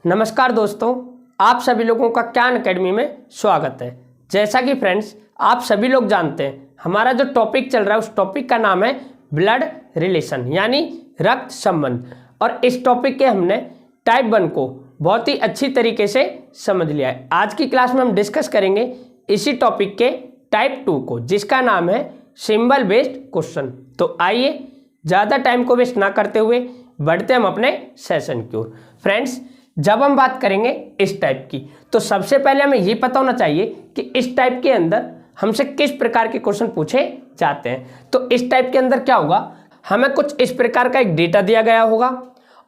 नमस्कार दोस्तों, आप सभी लोगों का ज्ञान एकेडमी में स्वागत है। जैसा कि फ्रेंड्स आप सभी लोग जानते हैं, हमारा जो टॉपिक चल रहा है उस टॉपिक का नाम है ब्लड रिलेशन यानी रक्त संबंध। और इस टॉपिक के हमने टाइप 1 को बहुत ही अच्छी तरीके से समझ लिया है। आज की क्लास में हम डिस्कस करेंगे इसी टॉपिक के टाइप 2 को, जिसका नाम है सिंबल बेस्ड क्वेश्चन। तो आइए ज़्यादा टाइम को वेस्ट ना करते हुए बढ़ते हम अपने सेशन की ओर। फ्रेंड्स, जब हम बात करेंगे इस टाइप की, तो सबसे पहले हमें ये पता होना चाहिए कि इस टाइप के अंदर हमसे किस प्रकार के क्वेश्चन पूछे जाते हैं। तो इस टाइप के अंदर क्या होगा, हमें कुछ इस प्रकार का एक डेटा दिया गया होगा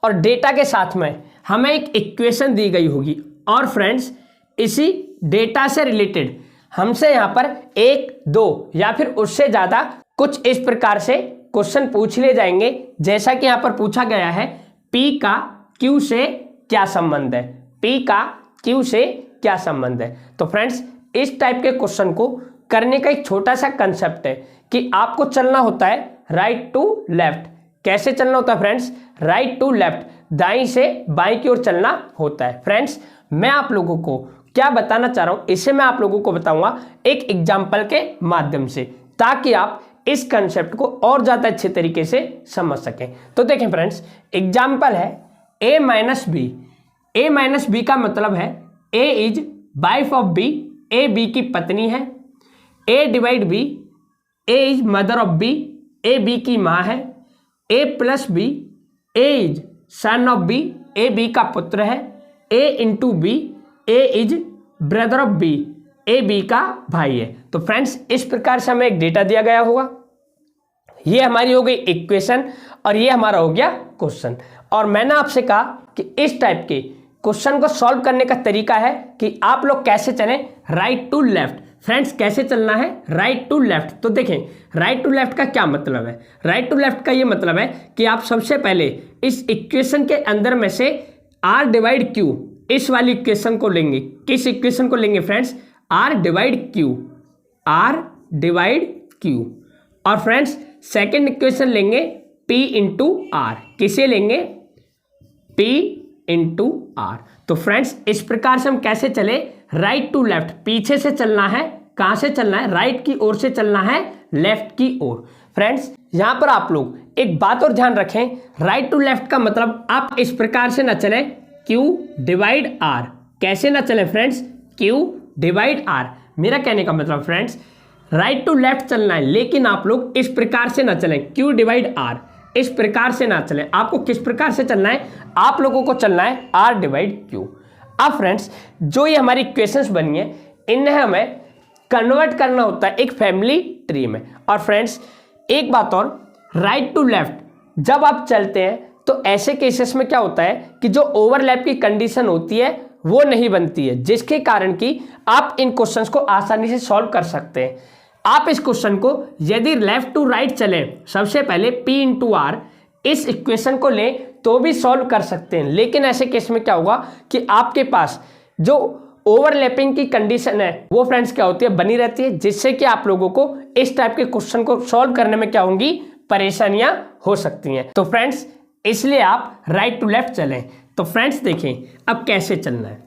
और डेटा के साथ में हमें एक इक्वेशन दी गई होगी। और फ्रेंड्स, इसी डेटा से रिलेटेड हमसे यहाँ पर 1, 2 या फिर उससे ज़्यादा कुछ इस प्रकार से क्वेश्चन पूछ लिए जाएंगे। जैसा कि यहाँ पर पूछा गया है, P का Q से क्या संबंध है, P का Q से क्या संबंध है। तो फ्रेंड्स, इस टाइप के क्वेश्चन को करने का एक छोटा सा कंसेप्ट है कि आपको चलना होता है राइट टू लेफ्ट। कैसे चलना होता है फ्रेंड्स? राइट टू लेफ्ट, दाईं से बाईं की ओर चलना होता है। फ्रेंड्स, मैं आप लोगों को क्या बताना चाह रहा हूं, इसे मैं आप लोगों को बताऊंगा एक एग्जाम्पल के माध्यम से, ताकि आप इस कंसेप्ट को और ज्यादा अच्छे तरीके से समझ सकें। तो देखें फ्रेंड्स, एग्जाम्पल है a minus B. a minus B का मतलब है a is wife of b, a b की पत्नी है। a divide b, a is mother of b, a b की माँ है। a plus b, a is son of b, a b का पुत्र है। a into b, a is brother of b, a b का भाई है। तो फ्रेंड्स, इस प्रकार से हमें एक डेटा दिया गया होगा। ये हमारी हो गई इक्वेशन और ये हमारा हो गया क्वेश्चन। और मैंने आपसे कहा कि इस टाइप के क्वेश्चन को सॉल्व करने का तरीका है कि आप लोग कैसे चलें राइट टू लेफ्ट। फ्रेंड्स, कैसे चलना है राइट टू लेफ्ट? तो देखें, राइट टू लेफ्ट का क्या मतलब है। राइट टू लेफ्ट का ये मतलब है कि आप सबसे पहले इस इक्वेशन के अंदर में से r डिवाइड q, इस वाली इक्वेशन को लेंगे। किस इक्वेशन को लेंगे friends? r divide q, r divide q। और फ्रेंड्स, सेकेंड इक्वेशन लेंगे p इंटू आर। किसे लेंगे? p into R. तो फ्रेंड्स, इस प्रकार से हम कैसे चले राइट टू लेफ्ट? पीछे से चलना है, कहां से चलना है? राइट की ओर से चलना है लेफ्ट की ओर। फ्रेंड्स, यहां पर आप लोग एक बात और ध्यान रखें, राइट टू लेफ्ट का मतलब आप इस प्रकार से ना चलें q डिवाइड r। कैसे ना चलें फ्रेंड्स? q divide r। मेरा कहने का मतलब फ्रेंड्स, राइट टू लेफ्ट चलना है, लेकिन आप लोग इस प्रकार से ना चलें q डिवाइड r। इस प्रकार से ना चलें। आपको किस प्रकार से चलना है? आप लोगों को चलना है r डिवाइड q। अब फ्रेंड्स, जो ये हमारी इक्वेशंस बनी है, इन्हें हमें कन्वर्ट करना होता है एक फैमिली ट्री में। और फ्रेंड्स, एक बात और, राइट टू लेफ्ट जब आप चलते हैं तो ऐसे केसेस में क्या होता है कि जो ओवरलैप की कंडीशन होती है वो नहीं बनती है, जिसके कारण कि आप इन क्वेश्चंस को आसानी से सॉल्व कर सकते हैं। आप इस क्वेश्चन को यदि लेफ्ट टू राइट चलें, सबसे पहले p इंटू आर, इस इक्वेशन को लें तो भी सॉल्व कर सकते हैं। लेकिन ऐसे केस में क्या होगा कि आपके पास जो ओवरलैपिंग की कंडीशन है वो फ्रेंड्स क्या होती है? बनी रहती है, जिससे कि आप लोगों को इस टाइप के क्वेश्चन को सॉल्व करने में क्या होंगी? परेशानियां हो सकती हैं। तो फ्रेंड्स, इसलिए आप राइट टू लेफ्ट चलें। तो फ्रेंड्स देखें, अब कैसे चलना है।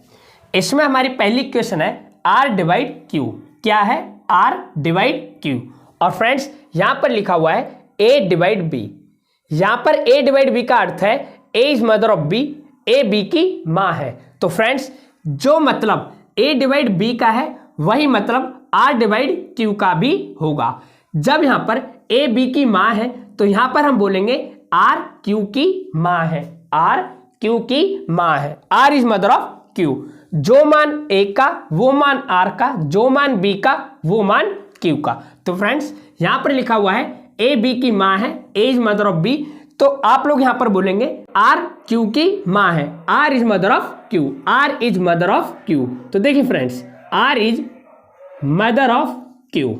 इसमें हमारी पहली इक्वेशन है r डिवाइड q। क्या है? r divide q। और फ्रेंड्स, यहां पर लिखा हुआ है a डिवाइड b। यहां पर a डिवाइड b का अर्थ है a is mother of b, a b की मां है। तो फ्रेंड्स, जो मतलब a डिवाइड b का है वही मतलब r डिवाइड q का भी होगा। जब यहां पर a b की मां है तो यहां पर हम बोलेंगे r q की मां है, r q की मां है। r is mother of q। जो मान a का वो मान r का, जो मान b का वो मान q का। तो फ्रेंड्स, यहां पर लिखा हुआ है a b की मां है, a is mother of b। तो आप लोग यहां पर बोलेंगे r q की मां है, r is mother of q, r is mother of q। तो देखिए friends, r is mother of q,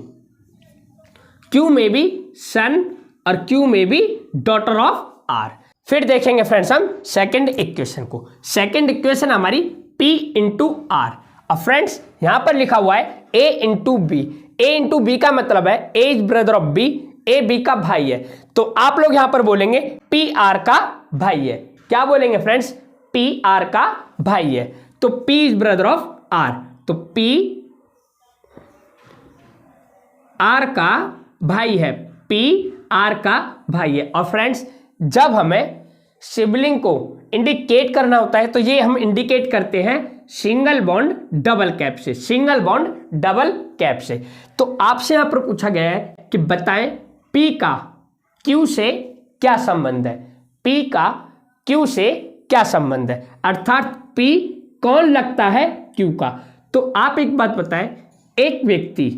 q में भी सन और q में भी डॉटर ऑफ r। फिर देखेंगे फ्रेंड्स हम सेकंड इक्वेशन को। सेकंड इक्वेशन हमारी p इंटू आर। अब फ्रेंड्स, यहां पर लिखा हुआ है a into B. a into B का मतलब है a is brother of b, a b का भाई है। तो आप लोग यहां पर बोलेंगे p r का भाई है। क्या बोलेंगे फ्रेंड्स? पी आर का भाई है, तो P is brother of R, तो P आर का भाई है, P आर का भाई है। और फ्रेंड्स जब हमें सिबलिंग को इंडिकेट करना होता है तो ये हम इंडिकेट करते हैं सिंगल बॉन्ड डबल कैप से, सिंगल बॉन्ड डबल कैप से। तो आपसे यहां पर पूछा गया है कि बताएं P का Q से क्या संबंध है, P का Q से क्या संबंध है, अर्थात P कौन लगता है Q का। तो आप एक बात बताएं, एक व्यक्ति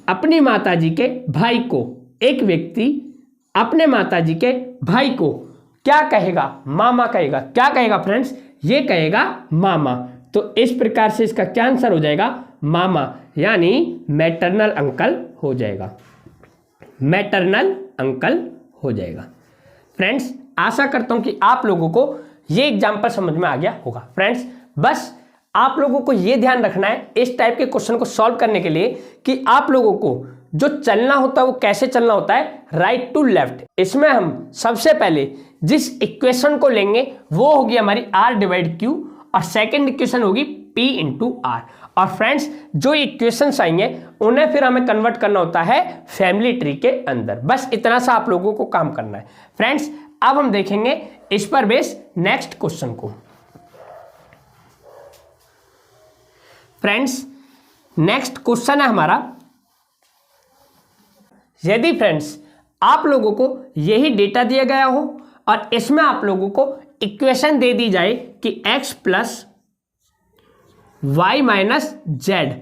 अपनी माताजी के भाई को, एक व्यक्ति अपने माताजी के भाई को क्या कहेगा, मामा कहेगा। क्या कहेगा फ्रेंड्स, ये कहेगा मामा। तो इस प्रकार से इसका क्या आंसर हो जाएगा, मामा, यानी मैटरनल अंकल हो जाएगा, मैटरनल अंकल हो जाएगा। फ्रेंड्स आशा करता हूं कि आप लोगों को ये एग्जाम्पल समझ में आ गया होगा। फ्रेंड्स बस आप लोगों को ये ध्यान रखना है इस टाइप के क्वेश्चन को सॉल्व करने के लिए कि आप लोगों को जो चलना होता है वो कैसे चलना होता है, राइट टू लेफ्ट। इसमें हम सबसे पहले जिस इक्वेशन को लेंगे वो होगी हमारी R डिवाइड Q, और सेकंड इक्वेशन होगी P इंटू R। और फ्रेंड्स जो इक्वेशंस आएंगे उन्हें फिर हमें कन्वर्ट करना होता है फैमिली ट्री के अंदर। बस इतना सा आप लोगों को काम करना है। फ्रेंड्स अब हम देखेंगे इस पर बेस नेक्स्ट क्वेश्चन को। फ्रेंड्स नेक्स्ट क्वेश्चन है हमारा, यदि फ्रेंड्स आप लोगों को यही डेटा दिया गया हो और इसमें आप लोगों को इक्वेशन दे दी जाए कि x plus Y minus Z,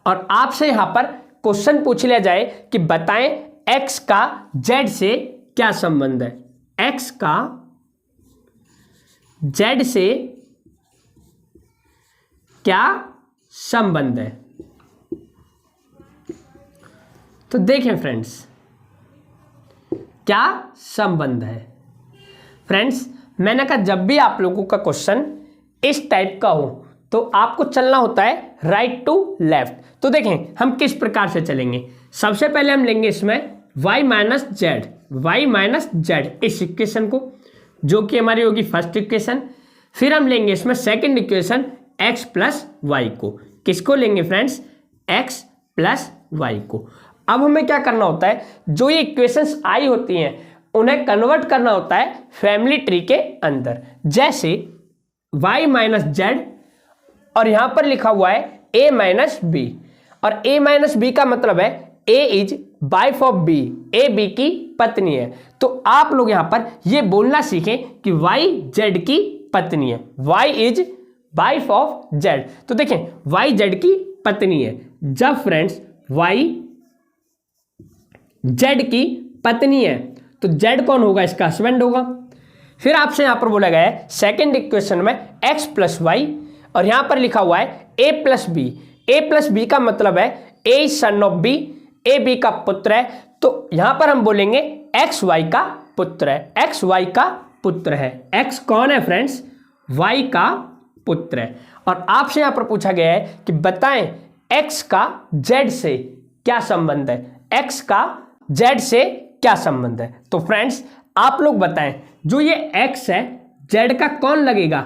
और आपसे यहां पर क्वेश्चन पूछ लिया जाए कि बताएं x का z से क्या संबंध है, x का z से क्या संबंध है। तो देखें फ्रेंड्स क्या संबंध है। फ्रेंड्स मैंने कहा जब भी आप लोगों का क्वेश्चन इस टाइप का हो तो आपको चलना होता है राइट टू लेफ्ट। तो देखें हम किस प्रकार से चलेंगे। सबसे पहले हम लेंगे इसमें y minus Z, Y minus Z इस इक्वेशन को, जो कि हमारी होगी फर्स्ट इक्वेशन। फिर हम लेंगे इसमें second equation x plus Y को। किसको लेंगे फ्रेंड्स, x प्लस वाई को। अब हमें क्या करना होता है, जो ये इक्वेशंस आई होती हैं उन्हें कन्वर्ट करना होता है फैमिली ट्री के अंदर। जैसे y माइनस जेड और यहां पर लिखा हुआ है a माइनस बी, और a माइनस बी का मतलब है a is wife of b, a b की पत्नी है। तो आप लोग यहां पर ये बोलना सीखें कि y z की पत्नी है, y is wife of z। तो देखें y z की पत्नी है। जब फ्रेंड्स y z की पत्नी है तो z कौन होगा, इसका हस्बैंड होगा। फिर आपसे यहां पर बोला गया है सेकंड इक्वेशन में x प्लस वाई, और यहां पर लिखा हुआ है a plus B. a plus B का मतलब है a is son of b, a b का पुत्र है। तो यहां पर हम बोलेंगे x y का पुत्र है, x y का पुत्र है। x कौन है फ्रेंड्स, y का पुत्र है। और आपसे यहां पर पूछा गया है कि बताएं x का z से क्या संबंध है, x का z से क्या संबंध है। तो फ्रेंड्स आप लोग बताएं, जो ये x है z का कौन लगेगा,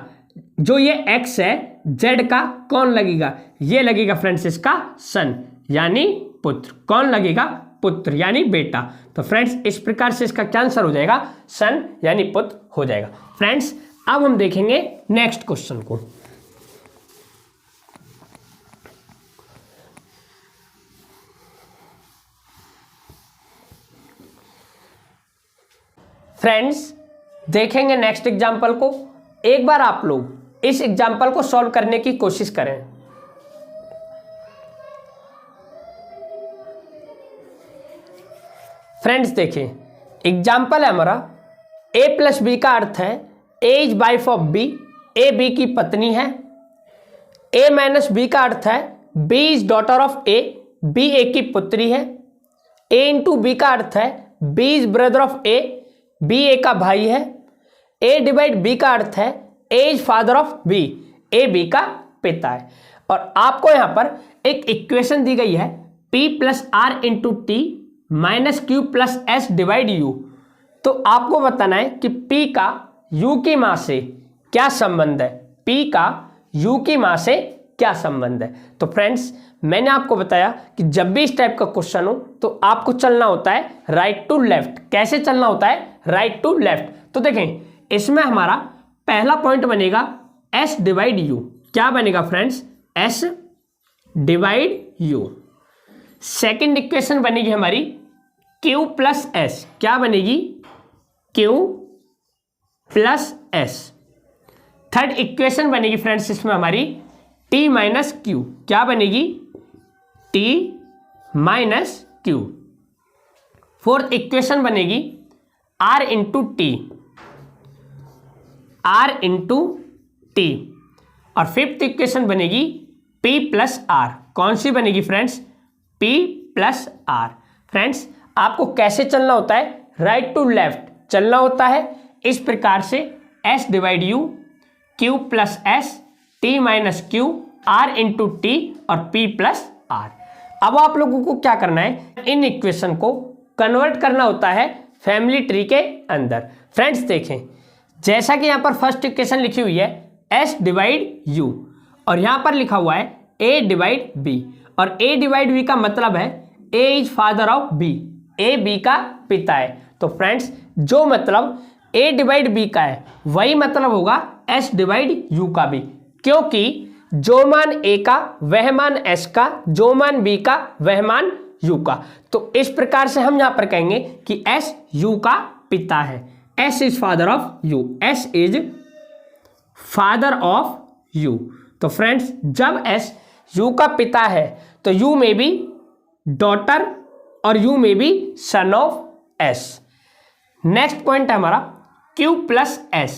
जो ये x है z का कौन लगेगा, ये लगेगा फ्रेंड्स इसका सन यानी पुत्र। कौन लगेगा, पुत्र यानी बेटा। तो फ्रेंड्स इस प्रकार से इसका क्या आंसर हो जाएगा, सन यानी पुत्र हो जाएगा। फ्रेंड्स अब हम देखेंगे नेक्स्ट क्वेश्चन को। फ्रेंड्स देखेंगे नेक्स्ट एग्जाम्पल को। एक बार आप लोग इस एग्जाम्पल को सॉल्व करने की कोशिश करें। फ्रेंड्स देखिए एग्जाम्पल है हमारा a प्लस बी का अर्थ है a is wife of b, a b की पत्नी है। a माइनस बी का अर्थ है b is daughter of a, b a की पुत्री है। a इंटू बी का अर्थ है b is brother of a, b a का भाई है। a डिवाइड b का अर्थ है a is father of b, a b का पिता है। और आपको यहां पर एक इक्वेशन दी गई है p plus R into T minus Q plus S divide U. तो आपको बताना है कि p का u की मां से क्या संबंध है, P का U की मास से क्या संबंध है। तो फ्रेंड्स मैंने आपको बताया कि जब भी इस टाइप का क्वेश्चन हो तो आपको चलना होता है राइट टू लेफ्ट। कैसे चलना होता है, राइट टू लेफ्ट। तो देखें इसमें हमारा पहला पॉइंट बनेगा S डिवाइड U। क्या बनेगा friends, S divide U। Second equation बनेगी हमारी Q प्लस S। क्या बनेगी, Q plus S। Third equation बनेगी फ्रेंड्स इसमें हमारी T माइनस Q। क्या बनेगी, T minus Q। Fourth equation बनेगी R into T, R into T. और फिफ्थ इक्वेशन बनेगी P प्लस R। कौन सी बनेगी friends, P plus R। Friends आपको कैसे चलना होता है, राइट टू लेफ्ट चलना होता है इस प्रकार से, S divide U, Q plus S, T minus Q, R into T और P प्लस R। अब आप लोगों को क्या करना है, इन इक्वेशन को कन्वर्ट करना होता है फैमिली ट्री के अंदर। फ्रेंड्स देखें जैसा कि यहाँ पर फर्स्ट इक्वेशन लिखी हुई है S डिवाइड U और यहाँ पर लिखा हुआ है A डिवाइड B। और A डिवाइड B का मतलब है A is father of B, A B का पिता है। तो फ्रेंड्स जो मतलब A डिवाइड B का है वही मतलब होगा S डिवाइड U का भी, क्योंकि जो मान A का वह मान S का, जो मान B का वह मान U का। तो इस प्रकार से हम यहाँ पर कहेंगे कि S U का पिता है। S is father of U, S is father of U। तो फ्रेंड्स जब S U का पिता है तो U में भी डॉटर और U में भी son of S। Next point है हमारा Q प्लस S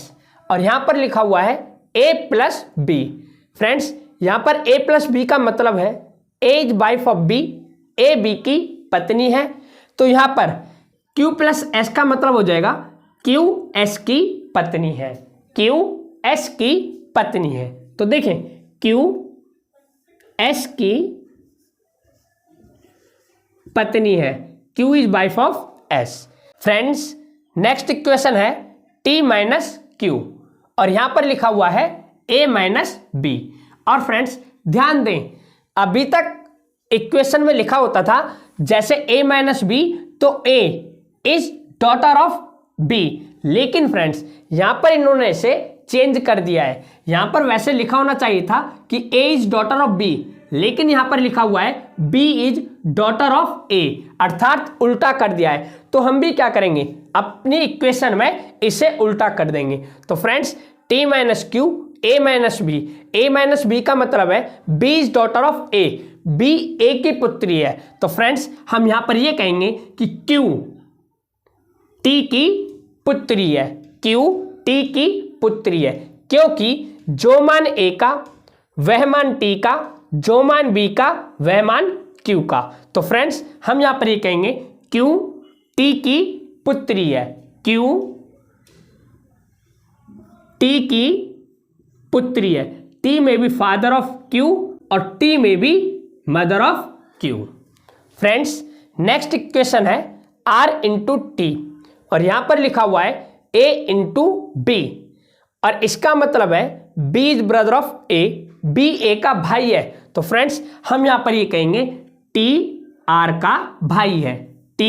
और यहां पर लिखा हुआ है A प्लस B। फ्रेंड्स यहां पर A प्लस B का मतलब है A is wife of B, A B की पत्नी है। तो यहां पर Q प्लस S का मतलब हो जाएगा Q S की पत्नी है, Q S की पत्नी है। तो देखें Q S की पत्नी है, Q is wife of S। Friends next equation है T माइनस Q और यहां पर लिखा हुआ है A माइनस B। और फ्रेंड्स ध्यान दें अभी तक इक्वेशन में लिखा होता था जैसे A माइनस B तो A is daughter of B, लेकिन फ्रेंड्स यहां पर इन्होंने इसे चेंज कर दिया है। यहां पर वैसे लिखा होना चाहिए था कि A is daughter of B, लेकिन यहां पर लिखा हुआ है B is daughter of A, अर्थात उल्टा कर दिया है। तो हम भी क्या करेंगे, अपनी इक्वेशन में इसे उल्टा कर देंगे। तो friends T minus Q, A minus B, A minus B का मतलब है B is daughter of A, B A की पुत्री है। तो फ्रेंड्स हम यहां पर ये कहेंगे कि Q T की पुत्री है, Q T की पुत्री है, क्योंकि जो मान A का वह मान T का, जो मान B का वह मान Q का। तो फ्रेंड्स हम यहां पर ये कहेंगे Q T की पुत्री है, Q T की पुत्री है। T में भी फादर ऑफ Q और T में भी mother of Q। Friends next equation है R इंटू टी और यहां पर लिखा हुआ है A इंटू B और इसका मतलब है B is brother of A, B A का भाई है। तो फ्रेंड्स हम यहां पर ये कहेंगे T R का भाई है, T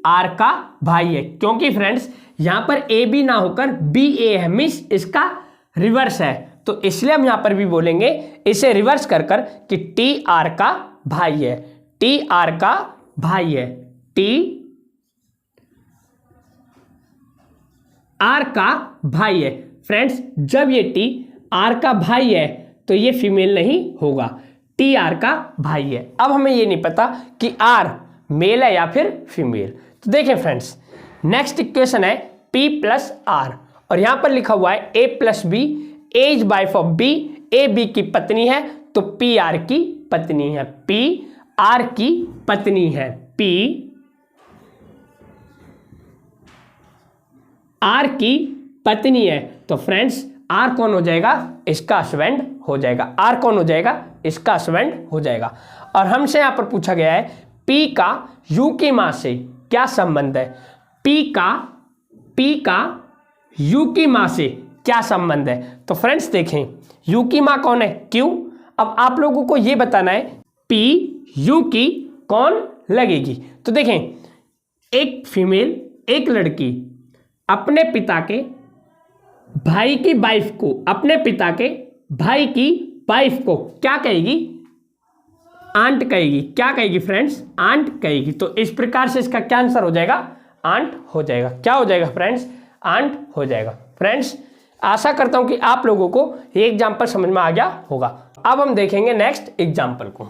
R का भाई है, क्योंकि फ्रेंड्स यहां पर A B ना होकर B A है, मींस इसका रिवर्स है। तो इसलिए हम यहां पर भी बोलेंगे इसे रिवर्स कर कर कि T R का भाई है, T R का भाई है, T R का भाई है। फ्रेंड्स जब ये T R का भाई है तो ये फीमेल नहीं होगा, T R का भाई है। अब हमें ये नहीं पता कि R मेल है या फिर फीमेल। तो देखें फ्रेंड्स नेक्स्ट इक्वेशन है P प्लस R और यहां पर लिखा हुआ है A plus B, A is wife of B, A B की पत्नी है तो P R की पत्नी है, P R की पत्नी है, P R की पत्नी है। तो फ्रेंड्स R कौन हो जाएगा, इसका हस्बैंड हो जाएगा, R कौन हो जाएगा, इसका हस्बैंड हो जाएगा। और हमसे यहां पर पूछा गया है P का U की मां से क्या संबंध है, P का U की मां से क्या संबंध है। तो फ्रेंड्स देखें, यू की माँ कौन है, क्यू। अब आप लोगों को ये बताना है पी यू की कौन लगेगी। तो देखें, एक फीमेल, एक लड़की अपने पिता के भाई की वाइफ को, अपने पिता के भाई की वाइफ को क्या कहेगी, आंट कहेगी। क्या कहेगी फ्रेंड्स, आंट कहेगी। तो इस प्रकार से इसका क्या आंसर हो जाएगा, आंट हो जाएगा। क्या हो जाएगा फ्रेंड्स, आंट हो जाएगा। फ्रेंड्स आशा करता हूं कि आप लोगों को ये एग्जाम्पल समझ में आ गया होगा। अब हम देखेंगे नेक्स्ट एग्जाम्पल को।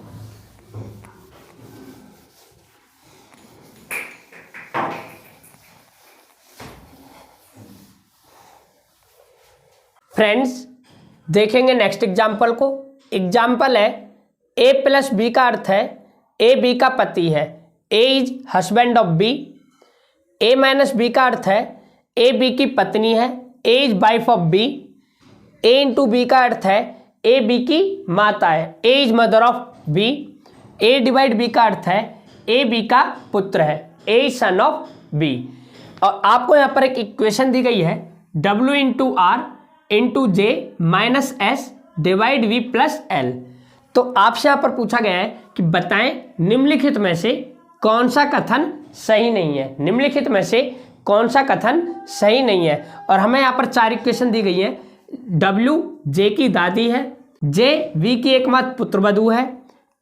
फ्रेंड्स देखेंगे नेक्स्ट एग्जाम्पल को। एग्जाम्पल है ए प्लस बी का अर्थ है ए बी का पति है, A is husband of B. A minus B का अर्थ है ए बी की पत्नी है, A is wife of B. A into B का अर्थ है ए बी की माता है, A is mother of B. A divide B का अर्थ है ए बी का पुत्र है, A is son of B. और आपको यहाँ पर एक इक्वेशन दी गई है W into R into J minus S divide V plus L. तो आपसे यहाँ पर पूछा गया है कि बताएं निम्नलिखित में से कौन सा कथन सही नहीं है। निम्नलिखित में से कौन सा कथन सही नहीं है। और हमें यहाँ पर 4 इक्वेशन दी गई है। W जे की दादी है, जे वी की एकमात्र पुत्रवधू है,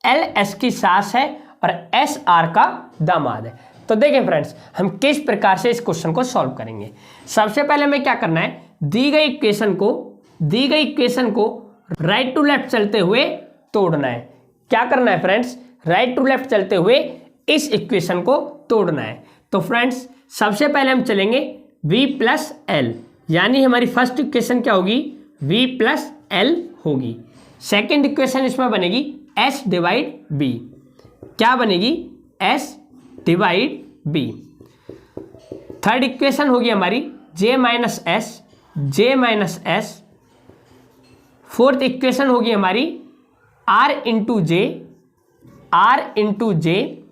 L एस की सास है और S आर का दामाद है। तो देखें फ्रेंड्स, हम किस प्रकार से इस क्वेश्चन को सॉल्व करेंगे। सबसे पहले हमें क्या करना है, दी गई इक्वेशन को राइट टू लेफ्ट चलते हुए तोड़ना है। क्या करना है फ्रेंड्स, राइट टू लेफ्ट चलते हुए इस इक्वेशन को तोड़ना है। तो फ्रेंड्स सबसे पहले हम चलेंगे v प्लस एल, यानी हमारी फर्स्ट इक्वेशन क्या होगी, v प्लस एल होगी। सेकेंड इक्वेशन इसमें बनेगी s डिवाइड b। क्या बनेगी, s divide b। Third equation होगी हमारी j minus S. Fourth equation होगी हमारी r इंटू जे।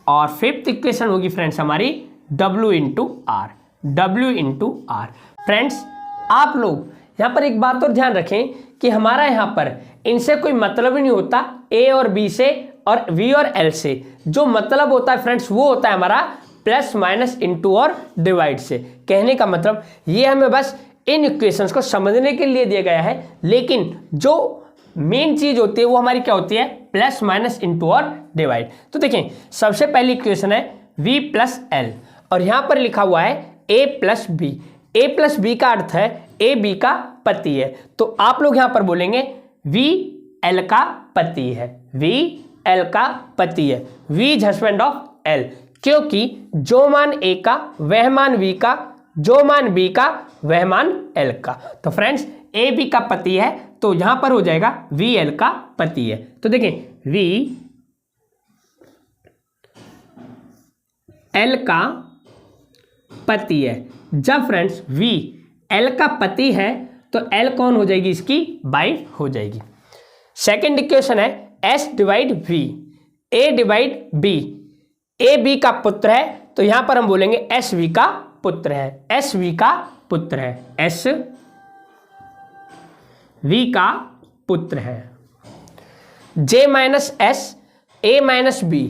और फिफ्थ इक्वेशन होगी फ्रेंड्स हमारी W इंटू आर। फ्रेंड्स आप लोग यहाँ पर एक बात और ध्यान रखें कि हमारा यहाँ पर इनसे कोई मतलब ही नहीं होता, A और B से और V और L से। जो मतलब होता है फ्रेंड्स वो होता है हमारा प्लस माइनस इंटू और डिवाइड से। कहने का मतलब ये हमें बस इन इक्वेशंस को समझने के लिए दिया गया है, लेकिन जो मेन चीज होती है वो हमारी क्या होती है, प्लस माइनस इंटू और डिवाइड। तो देखें सबसे पहली इक्वेशन है v प्लस एल और यहां पर लिखा हुआ है a plus B. A plus B का अर्थ है ए बी का पति है। तो आप लोग यहां पर बोलेंगे v एल का पति है, v एल का पति है, v is husband of L. क्योंकि जो मान a का वह मान v का, जो मान b का वह मान l का। तो फ्रेंड्स ए बी का पति है तो यहां पर हो जाएगा वी एल का पति है। तो देखें वी एल का पति है। जब फ्रेंड्स वी एल का पति है तो एल कौन हो जाएगी, इसकी वाइफ हो जाएगी। सेकेंड इक्वेशन है S divide V, A divide B. A B का पुत्र है तो यहां पर हम बोलेंगे एस वी का पुत्र है, एस वी का पुत्र है, एस वी का पुत्र है। J minus S, A minus B.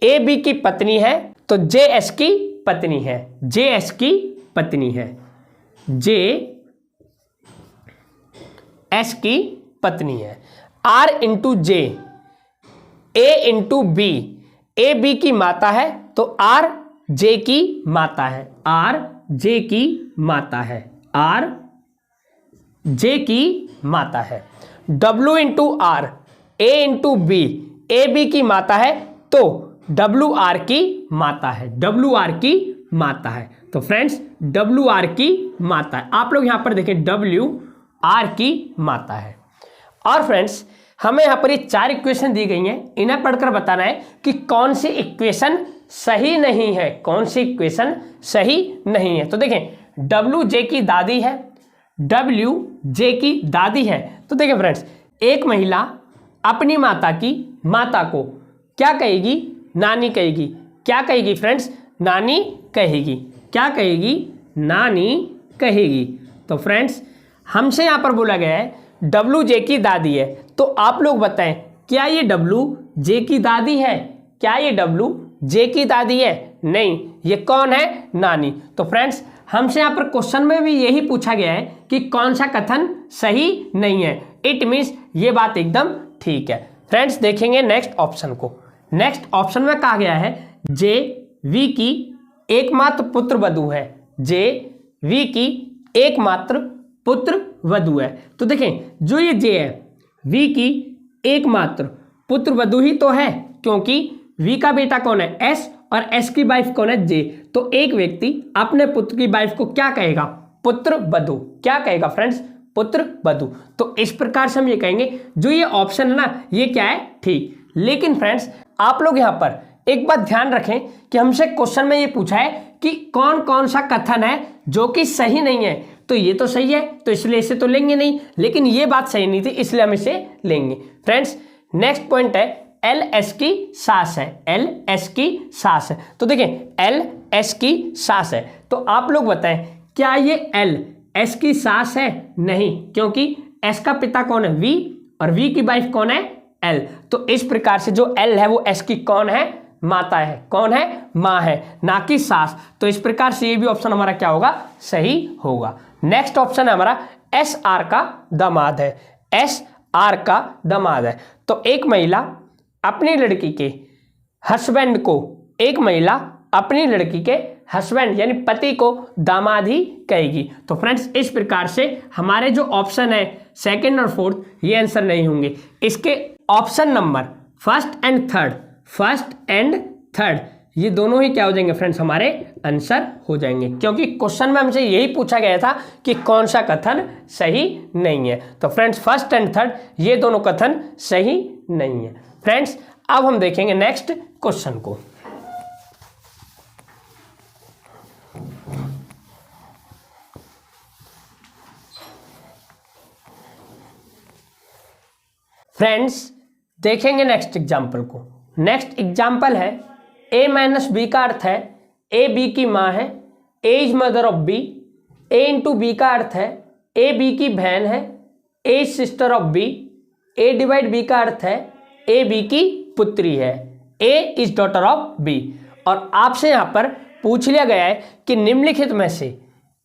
A B की पत्नी है तो जे एस की पत्नी है, जे एस की पत्नी है, जे एस की पत्नी है। R into J, A into B. A B की माता है तो आर जे की माता है, आर जे की माता है, आर जे की माता है। W into R, A into B. A B की माता है तो W आर की माता है, W आर की माता है। तो फ्रेंड्स W आर की माता है। आप लोग यहां पर देखें W आर की माता है। और फ्रेंड्स हमें यहां पर ये 4 इक्वेशन दी गई हैं, इन्हें पढ़कर बताना है कि कौन सी इक्वेशन सही नहीं है, कौन सी इक्वेशन सही नहीं है। तो देखें W जे की दादी है, W जे की दादी है। तो देखिए फ्रेंड्स एक महिला अपनी माता को क्या कहेगी, नानी कहेगी। क्या कहेगी फ्रेंड्स, नानी कहेगी। क्या कहेगी, नानी कहेगी। तो फ्रेंड्स हमसे यहाँ पर बोला गया है डब्लू जे की दादी है, तो आप लोग बताएं क्या ये डब्लू जे की दादी है? क्या ये डब्लू जे की दादी है? नहीं, ये कौन है? नानी। तो फ्रेंड्स हमसे यहाँ पर क्वेश्चन में भी यही पूछा गया है कि कौन सा कथन सही नहीं है। इट मीन्स ये बात एकदम ठीक है। फ्रेंड्स देखेंगे नेक्स्ट ऑप्शन को। नेक्स्ट ऑप्शन में कहा गया है जे वी की एकमात्र पुत्र वधू है। जे वी की एकमात्र पुत्र वधू है। तो देखें जो ये जे है वी की एकमात्र पुत्र वधू ही तो है, क्योंकि वी का बेटा कौन है? एस, और एस की वाइफ कौन है? जे। तो एक व्यक्ति अपने पुत्र की वाइफ को क्या कहेगा? पुत्र वधू। क्या कहेगा फ्रेंड्स? पुत्र वधू। तो इस प्रकार से हम ये कहेंगे जो ये ऑप्शन है ना, ये क्या है? ठीक। लेकिन फ्रेंड्स आप लोग यहाँ पर एक बात ध्यान रखें कि हमसे क्वेश्चन में ये पूछा है कि कौन कौन सा कथन है जो कि सही नहीं है। तो ये तो सही है, तो इसलिए इसे तो लेंगे नहीं, लेकिन ये बात सही नहीं थी इसलिए हम इसे लेंगे। फ्रेंड्स नेक्स्ट पॉइंट है एल एस की सास है। एल एस की सास है। तो देखें एल एस की सास है, तो आप लोग बताएं क्या ये एल एस की सास है? नहीं, क्योंकि एस का पिता कौन है? वी, और वी की वाइफ कौन है? एल। तो इस प्रकार से जो एल है वो एस की कौन है? माता है। कौन है? माँ है, ना कि सास। तो इस प्रकार से ये भी ऑप्शन हमारा क्या होगा? सही होगा। नेक्स्ट ऑप्शन है हमारा एस आर का दामाद है। एस आर का दामाद है। तो एक महिला अपनी लड़की के हस्बैंड को, एक महिला अपनी लड़की के हस्बैंड यानी पति को दामाद ही कहेगी। तो फ्रेंड्स इस प्रकार से हमारे जो ऑप्शन है सेकंड और फोर्थ ये आंसर नहीं होंगे। इसके option number first and third ये दोनों ही क्या हो जाएंगे फ्रेंड्स? हमारे आंसर हो जाएंगे, क्योंकि क्वेश्चन में हमसे यही पूछा गया था कि कौन सा कथन सही नहीं है। तो फ्रेंड्स फर्स्ट एंड थर्ड ये दोनों कथन सही नहीं है। फ्रेंड्स अब हम देखेंगे नेक्स्ट क्वेश्चन को। फ्रेंड्स देखेंगे नेक्स्ट एग्जाम्पल को। नेक्स्ट एग्जाम्पल है ए माइनस बी का अर्थ है ए बी की माँ है, A is mother of B. A into B का अर्थ है ए बी की बहन है, A sister of B. A divide B का अर्थ है ए बी की पुत्री है, A is daughter of B. और आपसे यहाँ पर पूछ लिया गया है कि निम्नलिखित में से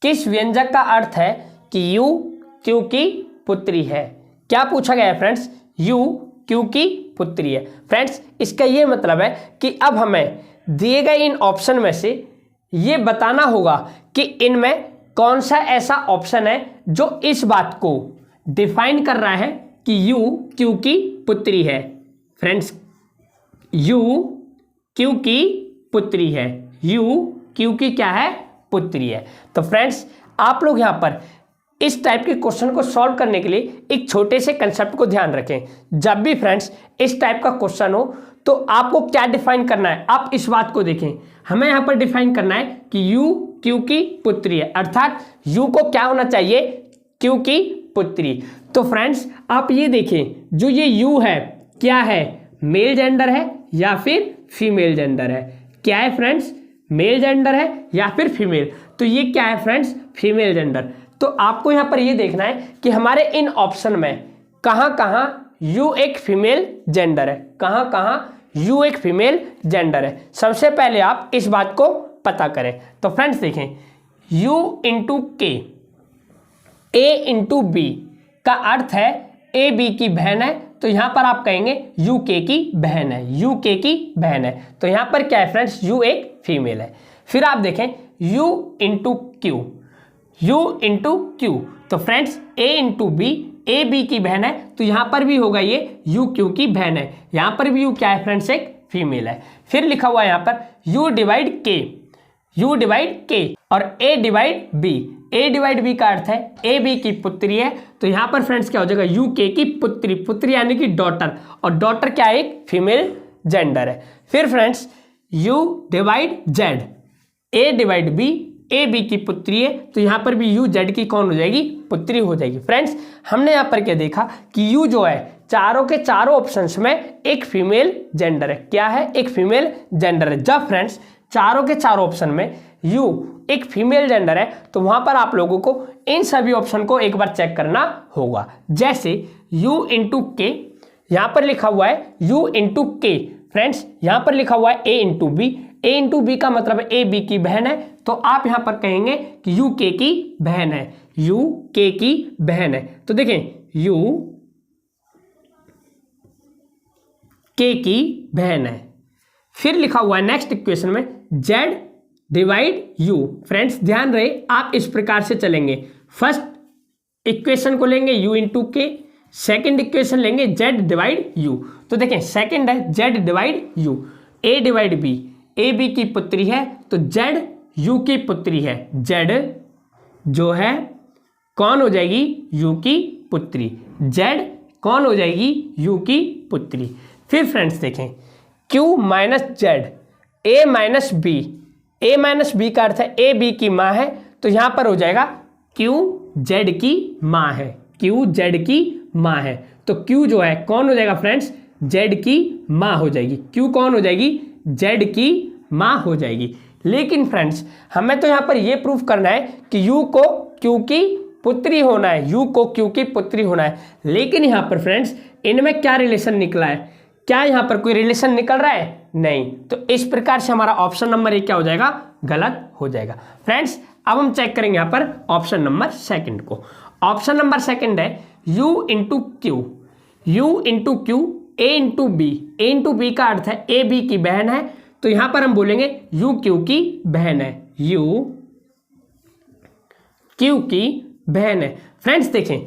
किस व्यंजक का अर्थ है कि यू क्यू की पुत्री है। क्या पूछा गया है फ्रेंड्स? यू क्यू की पुत्री है। फ्रेंड्स इसका ये मतलब है कि अब हमें दिए गए इन ऑप्शन में से ये बताना होगा कि इनमें कौन सा ऐसा ऑप्शन है जो इस बात को डिफाइन कर रहा है कि यू क्यू की पुत्री है। फ्रेंड्स यू क्यू की पुत्री है, यू क्यू की क्या है? पुत्री है। तो फ्रेंड्स आप लोग यहाँ पर इस टाइप के क्वेश्चन को सॉल्व करने के लिए एक छोटे से कंसेप्ट को ध्यान रखें। जब भी फ्रेंड्स इस टाइप का क्वेश्चन हो तो आपको क्या डिफाइन करना है, आप इस बात को देखें। हमें यहाँ पर डिफाइन करना है कि यू क्यू की पुत्री है, अर्थात यू को क्या होना चाहिए? क्यू की पुत्री। तो फ्रेंड्स आप ये देखें जो ये यू है क्या है? मेल जेंडर है या फिर फीमेल जेंडर है? क्या है फ्रेंड्स? मेल जेंडर है या फिर फीमेल? तो ये क्या है फ्रेंड्स? Female gender. तो आपको यहाँ पर ये देखना है कि हमारे इन ऑप्शन में कहाँ कहाँ यू एक फीमेल जेंडर है, कहाँ कहाँ यू एक फीमेल जेंडर है। सबसे पहले आप इस बात को पता करें। तो फ्रेंड्स देखें यू इंटू के, ए इंटू बी का अर्थ है ए बी की बहन है, तो यहाँ पर आप कहेंगे यू के की बहन है, यू के की बहन है। तो यहाँ पर क्या है फ्रेंड्स? यू एक फीमेल है। फिर आप देखें U into Q, U into Q. तो friends A into B, A B की बहन है, तो यहाँ पर भी होगा ये यू क्यू की बहन है। यहाँ पर भी यू क्या है फ्रेंड्स? एक फीमेल है। फिर लिखा हुआ है यहाँ पर यू डिवाइड के, यू डिवाइड के और ए divide B. A divide B का अर्थ है ए बी की पुत्री है, तो यहाँ पर फ्रेंड्स क्या हो जाएगा? यू के की पुत्री, पुत्री यानी कि डॉटर, और डॉटर क्या है? एक फीमेल जेंडर है। फिर friends U divide Z, A divide B, A B की पुत्री है, तो यहाँ पर भी यू जेड की कौन हो जाएगी? पुत्री हो जाएगी। फ्रेंड्स हमने यहाँ पर क्या देखा कि यू जो है चारों के चारों ऑप्शंस में एक फीमेल जेंडर है। क्या है? एक फीमेल जेंडर है। जब फ्रेंड्स चारों के चारों ऑप्शन में यू एक फीमेल जेंडर है तो वहां पर आप लोगों को इन सभी ऑप्शन को एक बार चेक करना होगा। जैसे u इंटू के, यहां पर लिखा हुआ है u इंटू के। फ्रेंड्स यहां पर लिखा हुआ है a into B, a into B का मतलब है a b की बहन है, तो आप यहां पर कहेंगे कि u k की बहन है, u k की बहन है। तो देखें u k की बहन है। फिर लिखा हुआ है नेक्स्ट इक्वेशन में z डिवाइड u। फ्रेंड्स ध्यान रहे आप इस प्रकार से चलेंगे, फर्स्ट इक्वेशन को लेंगे u इंटू के, सेकेंड इक्वेशन लेंगे z डिवाइड u। तो देखें सेकेंड है z divide u, a divide b, a b की पुत्री है तो z u की पुत्री है, z जो है कौन हो जाएगी u की पुत्री, z कौन हो जाएगी u की पुत्री। फिर फ्रेंड्स देखें q minus Z, a minus B, a minus B का अर्थ है a b की माँ है, तो यहां पर हो जाएगा q z की माँ है, q z की माँ है। तो q जो है कौन हो जाएगा फ्रेंड्स, z की माँ हो जाएगी, q कौन हो जाएगी, z की माँ हो जाएगी। लेकिन फ्रेंड्स हमें तो यहाँ पर ये प्रूफ करना है कि u को q की पुत्री होना है, u को q की पुत्री होना है। लेकिन यहाँ पर फ्रेंड्स इनमें क्या रिलेशन निकला है, क्या यहाँ पर कोई रिलेशन निकल रहा है, नहीं। तो इस प्रकार से हमारा ऑप्शन नंबर 1 क्या हो जाएगा, गलत हो जाएगा। फ्रेंड्स अब हम चेक करेंगे यहाँ पर ऑप्शन नंबर सेकंड को। ऑप्शन नंबर सेकंड है u into Q, u into Q, a into B, a into B का अर्थ है a b की बहन है, तो यहां पर हम बोलेंगे u q की बहन है, u q की बहन है। फ्रेंड्स देखें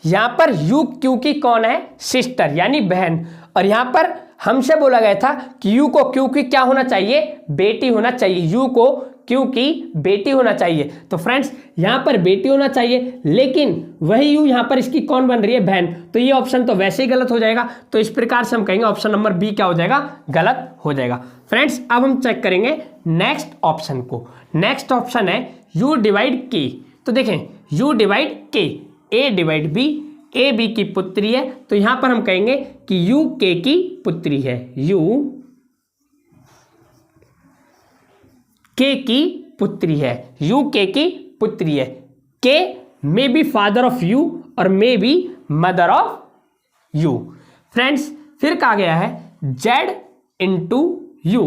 यहां पर u q की कौन है, सिस्टर यानी बहन, और यहां पर हमसे बोला गया था कि u को q की क्या होना चाहिए, बेटी होना चाहिए, u को q की बेटी होना चाहिए। तो फ्रेंड्स यहां पर बेटी होना चाहिए, लेकिन वही u यहां पर इसकी कौन बन रही है, बहन, तो ये ऑप्शन तो वैसे ही गलत हो जाएगा। तो इस प्रकार से हम कहेंगे ऑप्शन नंबर बी क्या हो जाएगा, गलत हो जाएगा। फ्रेंड्स अब हम चेक करेंगे नेक्स्ट ऑप्शन को। नेक्स्ट ऑप्शन है u डिवाइड k। तो देखें u divide k, a divide b, a b की पुत्री है, तो यहां पर हम कहेंगे कि u k की पुत्री है, u k की पुत्री है, u k की पुत्री है। k may be father of u और may be mother of u। Friends फिर कहा गया है z into U,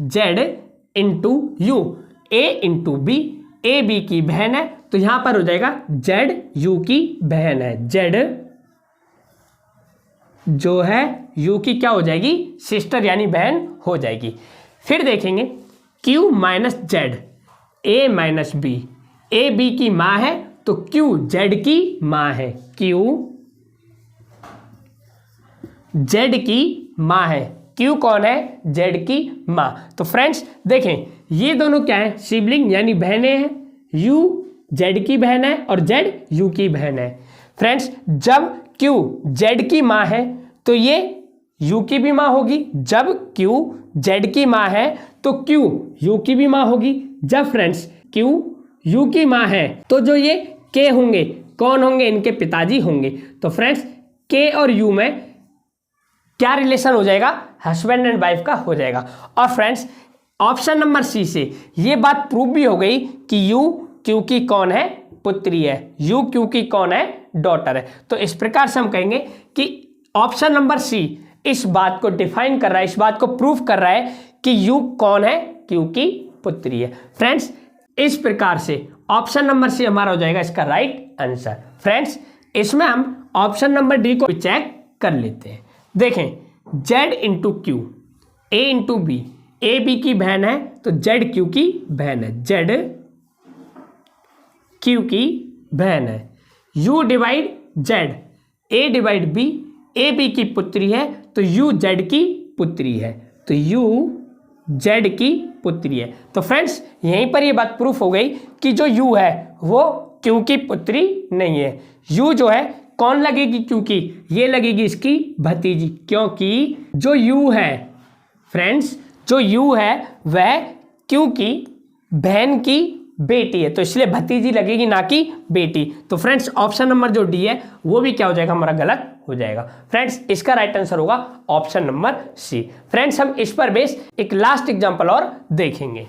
z into U, a into B, a b की बहन है, तो यहां पर हो जाएगा z u की बहन है, z जो है u की क्या हो जाएगी, सिस्टर यानी बहन हो जाएगी। फिर देखेंगे q minus Z, a minus B, a b की माँ है तो q z की माँ है, q z की माँ है, q कौन है, z की माँ। तो फ्रेंड्स देखें ये दोनों क्या है, सिबलिंग यानी बहनें हैं, u z की बहन है और z u की बहन है। फ्रेंड्स जब q z की माँ है तो ये u की भी माँ होगी, जब q z की माँ है तो q u की भी माँ होगी। जब फ्रेंड्स q u की माँ है तो जो ये k होंगे कौन होंगे, इनके पिताजी होंगे। तो फ्रेंड्स k और u में क्या रिलेशन हो जाएगा, हस्बैंड एंड वाइफ का हो जाएगा। और फ्रेंड्स ऑप्शन नंबर सी से ये बात प्रूव भी हो गई कि u q की कौन है, पुत्री है, u q की कौन है, डॉटर है। तो इस प्रकार से हम कहेंगे कि ऑप्शन नंबर सी इस बात को डिफाइन कर रहा है, इस बात को प्रूफ कर रहा है कि u कौन है, q की पुत्री है। फ्रेंड्स इस प्रकार से ऑप्शन नंबर सी हमारा हो जाएगा इसका राइट आंसर। फ्रेंड्स इसमें हम ऑप्शन नंबर डी को चेक कर लेते हैं। देखें z into Q, a into B, a b की बहन है तो z q की बहन है, z q की बहन है। u divide z, a divide b, a b की पुत्री है तो u z की पुत्री है, तो u z की पुत्री है। तो फ्रेंड्स यहीं पर ये बात प्रूफ हो गई कि जो u है वो q की पुत्री नहीं है। u जो है कौन लगेगी, क्योंकि ये लगेगी इसकी भतीजी, क्योंकि जो u है फ्रेंड्स, जो u है वह q की बहन की बेटी है, तो इसलिए भतीजी लगेगी ना कि बेटी। तो फ्रेंड्स ऑप्शन नंबर जो डी है वो भी क्या हो जाएगा, हमारा गलत हो जाएगा। फ्रेंड्स इसका राइट आंसर होगा ऑप्शन नंबर सी। फ्रेंड्स हम इस पर बेस एक लास्ट एग्जांपल और देखेंगे।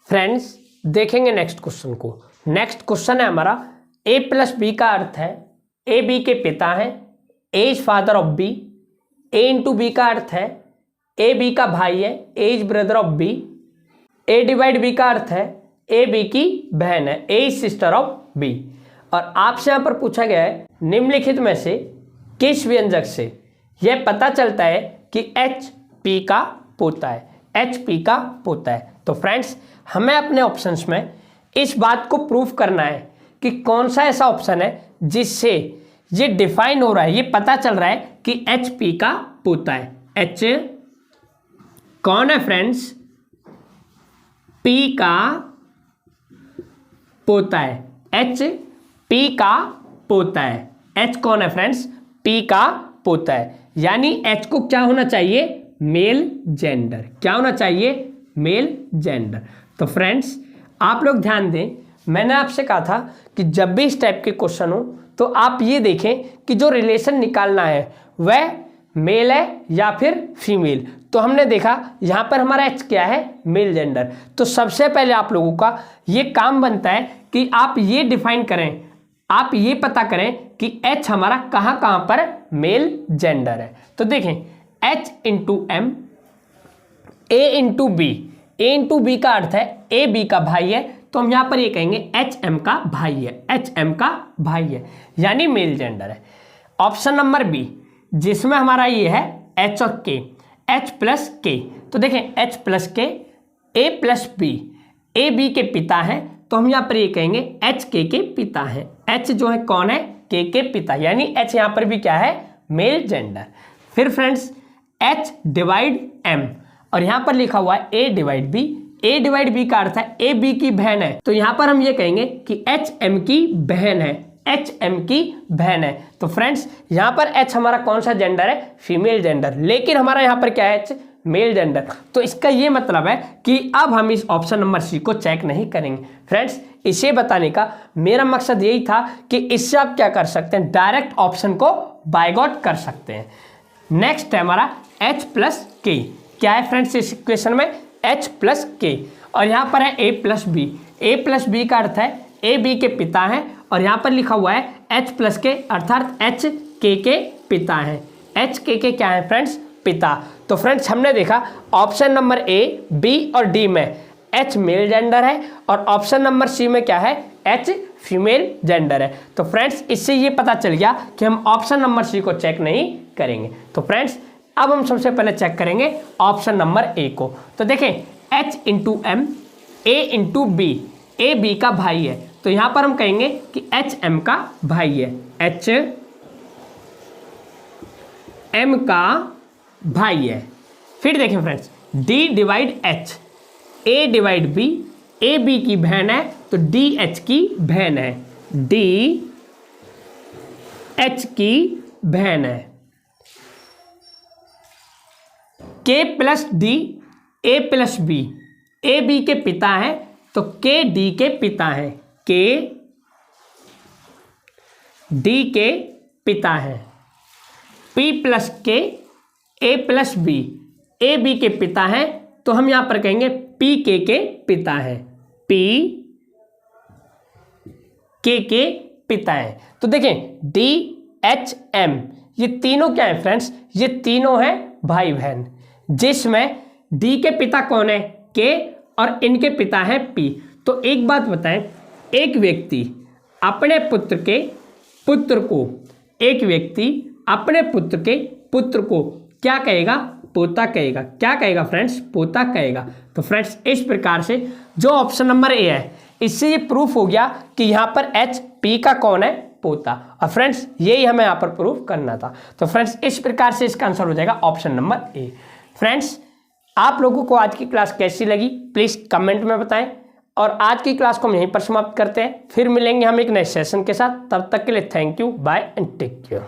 फ्रेंड्स देखेंगे नेक्स्ट क्वेश्चन को। नेक्स्ट क्वेश्चन है हमारा a प्लस बी का अर्थ है ए बी के पिता हैं, A is father of B. a into B का अर्थ है ए बी का भाई है, A is brother of B. a divide B का अर्थ है ए बी की बहन है, A is sister of B. और आपसे यहाँ पर पूछा गया है निम्नलिखित में से किस व्यंजक से यह पता चलता है कि एच पी का पोता है, एच पी का पोता है। तो फ्रेंड्स हमें अपने ऑप्शंस में इस बात को प्रूफ करना है कि कौन सा ऐसा ऑप्शन है जिससे ये डिफाइन हो रहा है, ये पता चल रहा है कि एच पी का पोता है। एच कौन है फ्रेंड्स? पी का पोता है, एच पी का पोता है। एच कौन है फ्रेंड्स? पी का पोता है। यानी एच को क्या होना चाहिए? Male gender. क्या होना चाहिए? Male gender. तो फ्रेंड्स आप लोग ध्यान दें, मैंने आपसे कहा था कि जब भी इस टाइप के क्वेश्चन हो तो आप ये देखें कि जो रिलेशन निकालना है वह मेल है या फिर फीमेल। तो हमने देखा यहाँ पर हमारा एच क्या है? Male gender. तो सबसे पहले आप लोगों का ये काम बनता है कि आप ये डिफाइन करें, आप ये पता करें कि एच हमारा कहाँ कहाँ पर मेल जेंडर है। तो देखें H into M, A into B. A into B का अर्थ है ए बी का भाई है, तो हम यहाँ पर ये कहेंगे एच एम का भाई है, एच एम का भाई है, यानी मेल जेंडर है। ऑप्शन नंबर बी जिसमें हमारा ये है एच और के, एच प्लस के। तो देखें एच प्लस के, ए प्लस बी, ए बी के पिता हैं, तो हम यहाँ पर ये कहेंगे एच के पिता हैं। एच जो है कौन है? के पिता, यानी एच यहाँ पर भी क्या है? Male gender. फिर फ्रेंड्स एच डिवाइड एम, और यहाँ पर लिखा हुआ है ए divide B. A divide B का अर्थ है ए बी की बहन है, तो यहाँ पर हम ये कहेंगे कि एच एम की बहन है, एच एम की बहन है। तो फ्रेंड्स यहाँ पर एच हमारा कौन सा जेंडर है? Female gender. लेकिन हमारा यहाँ पर क्या है? H male gender. तो इसका ये मतलब है कि अब हम इस ऑप्शन नंबर सी को चेक नहीं करेंगे। फ्रेंड्स इसे बताने का मेरा मकसद यही था कि इससे आप क्या कर सकते हैं? डायरेक्ट ऑप्शन को बाय गॉट कर सकते हैं। नेक्स्ट है हमारा एच प्लस के। क्या है फ्रेंड्स इस इक्वेशन में? एच प्लस के, और यहाँ पर है ए plus B. A plus B का अर्थ है ए बी के पिता हैं, और यहाँ पर लिखा हुआ है एच प्लस के अर्थात एच के पिता हैं। एच के क्या है फ्रेंड्स? पिता। तो फ्रेंड्स हमने देखा ऑप्शन नंबर ए, बी और डी में एच मेल जेंडर है, और ऑप्शन नंबर सी में क्या है? एच फीमेल जेंडर है। तो फ्रेंड्स इससे ये पता चल गया कि हम ऑप्शन नंबर सी को चेक नहीं करेंगे। तो फ्रेंड्स अब हम सबसे पहले चेक करेंगे ऑप्शन नंबर ए को। तो देखें H into M, A into B, A B का भाई है, तो यहाँ पर हम कहेंगे कि एच एम का भाई है, एच एम का भाई है। फिर देखें friends D divide H, A divide B, A B की बहन है तो डी एच की बहन है, डी एच की बहन है। K plus D, A plus B, A B के पिता हैं तो के डी के पिता हैं, के डी के पिता हैं। पी प्लस के, ए प्लस बी, ए बी के पिता हैं तो हम यहां पर कहेंगे पी के पिता हैं, पी के पिता हैं। तो देखें डी एच एम ये तीनों क्या है फ्रेंड्स? ये तीनों हैं भाई बहन, जिसमें डी के पिता कौन है? के, और इनके पिता है पी। तो एक बात बताएं, एक व्यक्ति अपने पुत्र के पुत्र को, एक व्यक्ति अपने पुत्र के पुत्र को क्या कहेगा? पोता कहेगा। क्या कहेगा फ्रेंड्स? पोता कहेगा। तो फ्रेंड्स इस प्रकार से जो ऑप्शन नंबर ए है इससे ये प्रूफ हो गया कि यहाँ पर एच पी का कौन है? पोता। और फ्रेंड्स यही हमें यहाँ पर प्रूफ करना था। तो फ्रेंड्स इस प्रकार से इसका आंसर हो जाएगा ऑप्शन नंबर ए। फ्रेंड्स आप लोगों को आज की क्लास कैसी लगी प्लीज़ कमेंट में बताएं, और आज की क्लास को हम यहीं पर समाप्त करते हैं। फिर मिलेंगे हम एक नए सेशन के साथ, तब तक के लिए thank you, bye and take care.